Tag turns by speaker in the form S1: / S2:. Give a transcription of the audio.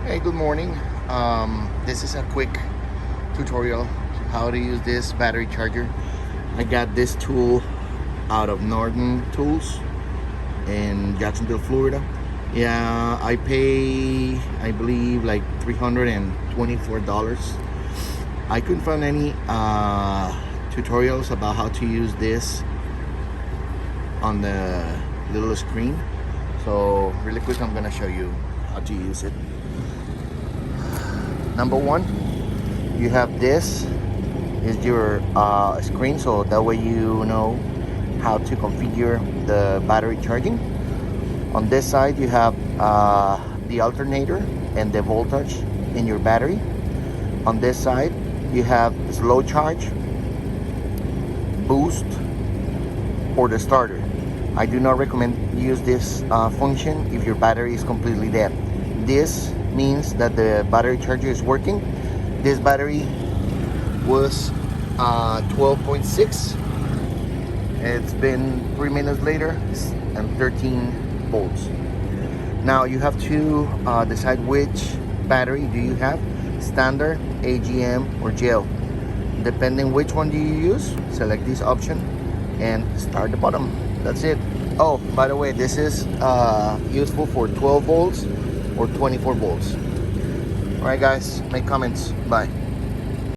S1: Hey, good morning. This is a quick tutorial how to use this battery charger. I got this tool out of Northern Tools in Jacksonville, Florida. Yeah, I pay, I believe, like $324. I couldn't find any tutorials about how to use this on the little screen. So really quick, I'm gonna show you how to use it. Number one, you have this is your screen, so that way you know how to configure the battery charging. On this side you have the alternator and the voltage in your battery. On this side you have slow charge, boost, or the starter. I do not recommend use this function if your battery is completely dead. This means that the battery charger is working. This battery was 12.6. It's been 3 minutes later and 13 volts. Now you have to decide which battery do you have, standard, AGM, or gel. Depending which one do you use, select this option and start the bottom. That's it. Oh, by the way, this is useful for 12 volts or 24 volts. All right, guys, make comments. Bye.